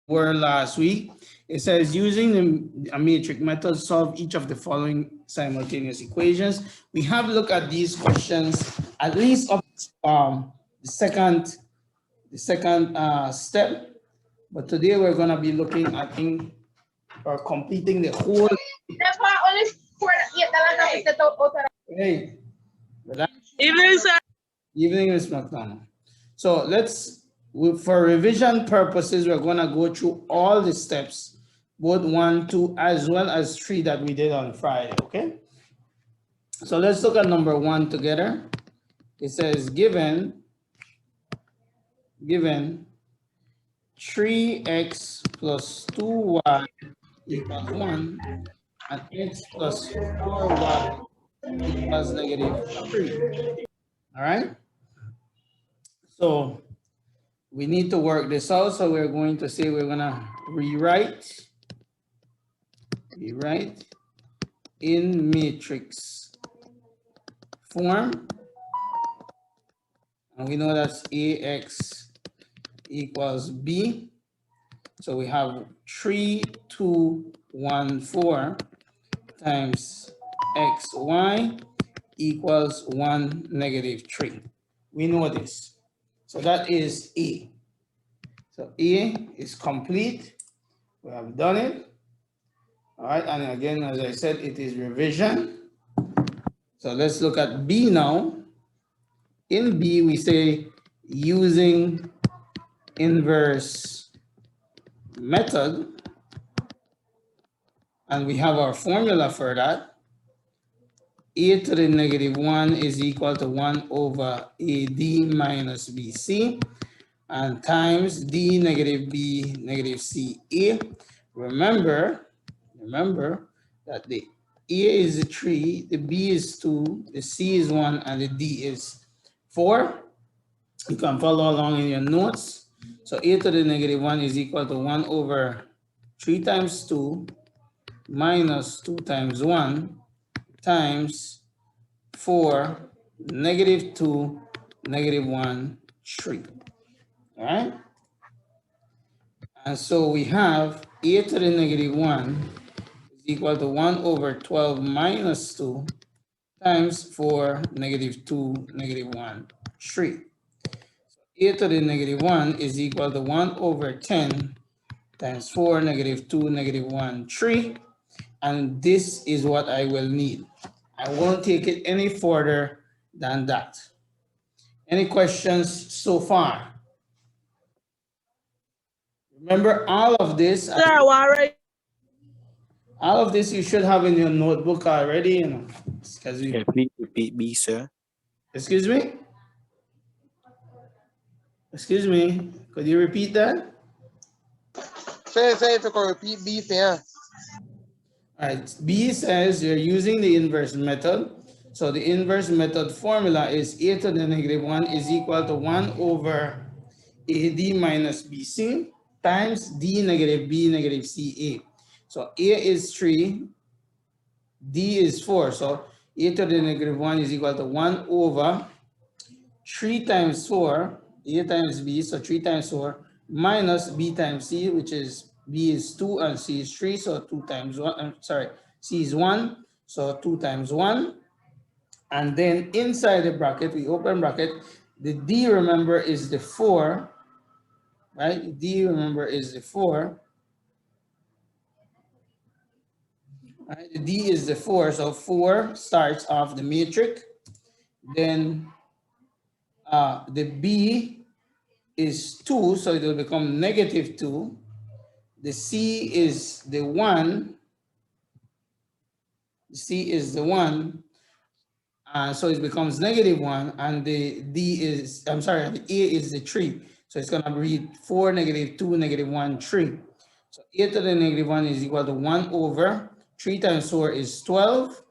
were last week. It says using a matrix method, solve each of the following simultaneous equations. We have looked at these questions at least up the second step, but today we're going to be looking at or completing the whole. Hey, Evening, sir. evening, Ms. McDonald. So for revision purposes, we're going to go through all the steps, both 1, 2, as well as 3 that we did on Friday, okay? So let's look at number 1 together. It says given 3x plus 2y equals 1 and x plus 4y equals -3. All right? So we need to work this out. So we're going to say we're going to rewrite in matrix form. And we know that's AX equals B. So we have 3, 2, 1, 4 times XY equals 1, -3. We know this. So that is A. So A is complete. We have done it. All right, and again, as I said, it is revision. So let's look at B now. In B, we say using inverse method, and we have our formula for that. A to the -1 is equal to 1 over AD minus BC, and times D negative B negative CA. Remember that the A is 3, the B is 2, the C is 1, and the D is 4. You can follow along in your notes. So A to the -1 is equal to 1 over 3 times 2 minus 2 times 1 times 4, -2, -1, 3. All right? And so we have A to the -1 is equal to 1 over 12 minus 2 times 4, -2, -1, 3. So A to the -1 is equal to 1 over 10 times 4, -2, -1, 3. And this is what I will need. I won't take it any further than that. Any questions so far? Remember all of this. Sir, already. All of this you should have in your notebook already, you know. Please repeat B, sir. Excuse me? Excuse me. Could you repeat that? Say if you can repeat B, yeah. All right. B says you're using the inverse method. So the inverse method formula is A to the -1 is equal to 1 over AD minus BC times D negative B negative CA. So A is 3, D is 4. So A to the -1 is equal to 1 over 3 times 4, A times B, so 3 times 4, minus B times C, which is B is 2 and C is 3, so 2 times 1, C is 1, so 2 times 1. And then inside the bracket, we open bracket, the D, remember, is the 4, right? D, remember, is the 4. Right? The D is the 4, so 4 starts off the matrix. Then the B is 2, so it will become -2. The C is the 1. The C is the 1. So it becomes -1. And the D is, the A is the 3. So it's going to read 4, -2, -1, 3. So A to the -1 is equal to 1 over 3 times 4 is 12.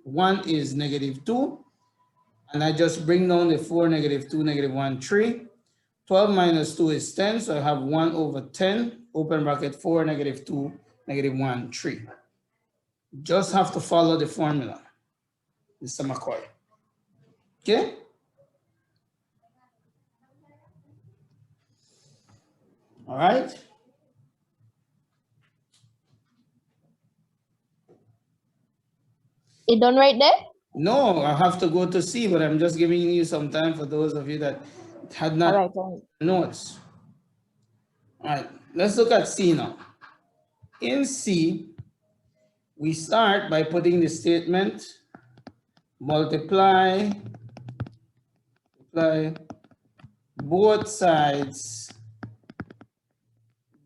1 is -2. And I just bring down the 4, -2, -1, 3. 12 minus 2 is 10, so I have 1 over 10, open bracket 4, -2, -1, 3. Just have to follow the formula, Mr. McCoy. Okay? All right. It done right there? No, I have to go to C, but I'm just giving you some time for those of you that had not All right. All right. notes. All right, let's look at C now. In C, we start by putting the statement multiply both sides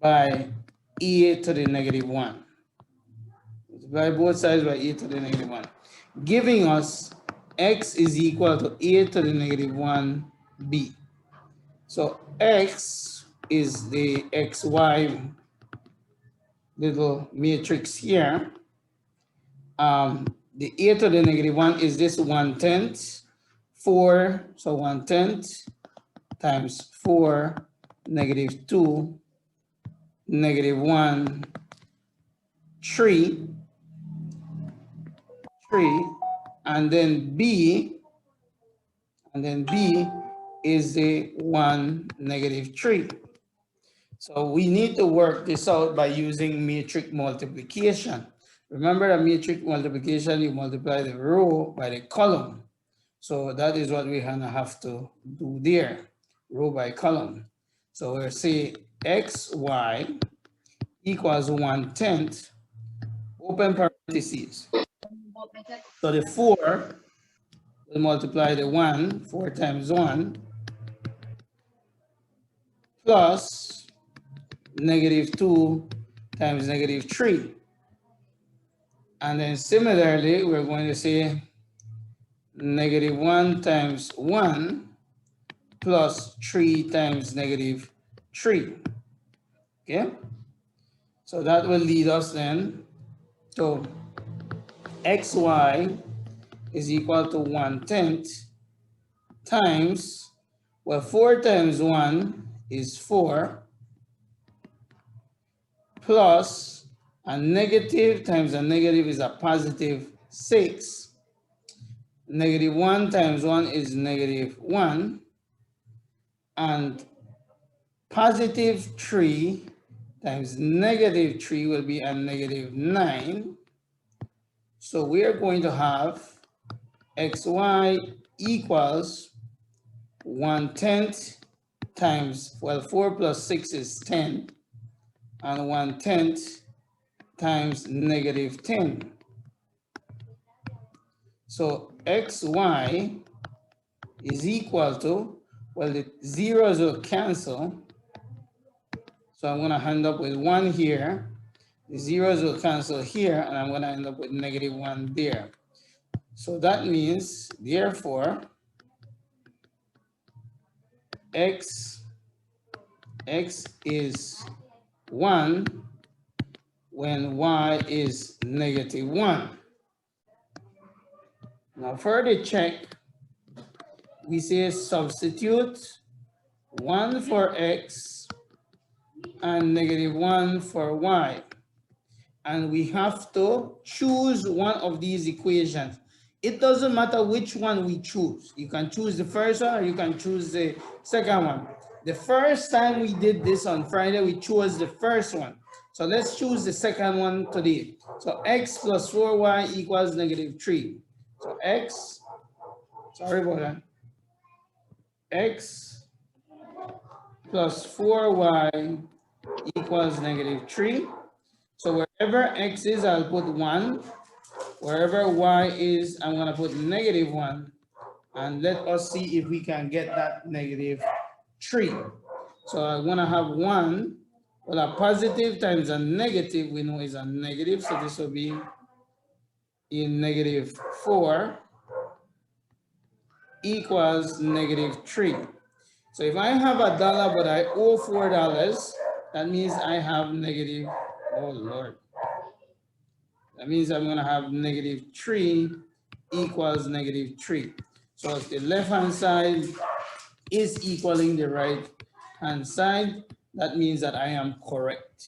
by e to the negative 1. Multiply both sides by e to the negative 1, giving us x is equal to a to the negative 1b. So x is the xy little matrix here. The a to the negative 1 is this 1/10, 4, so 1/10 times 4, negative 2, negative 1, 3, and then b is the 1, negative 3. So we need to work this out by using matrix multiplication. Remember that matrix multiplication, you multiply the row by the column. So that is what we're gonna have to do there, row by column. So we'll say xy equals 1/10, open parentheses. So the 4 will multiply the 1, 4 times 1, plus negative 2 times negative 3. And then similarly, we're going to say negative 1 times 1 plus 3 times negative 3. Okay? So that will lead us then to xy is equal to 1/10 times, well, 4 times 1 is 4, plus a negative times a negative is a positive 6. Negative 1 times 1 is negative 1. And positive 3 times negative 3 will be a negative 9. So we are going to have xy equals 1/10 times, well, 4 plus 6 is 10, and 1/10 times negative 10. So xy is equal to, well, the zeros will cancel. So I'm going to end up with 1 here. The zeros will cancel here, and I'm going to end up with negative 1 there. So that means, therefore, x is 1 when y is negative 1. Now for the check, we say substitute 1 for x and negative 1 for y. And we have to choose one of these equations. It doesn't matter which one we choose. You can choose the first one or you can choose the second one. The first time we did this on Friday, we chose the first one. So let's choose the second one today. So x plus 4y equals negative 3. So x, sorry about that, x plus 4y equals negative 3. So wherever x is, I'll put 1. Wherever y is, I'm going to put negative 1. And let us see if we can get that negative 3. So I'm going to have 1. Well, a positive times a negative, we know is a negative. So this will be in negative 4 equals negative 3. So if I have $1 but I owe $4, that means I have negative, oh Lord. That means I'm going to have negative 3 equals negative 3. So if the left-hand side is equaling the right-hand side, that means that I am correct.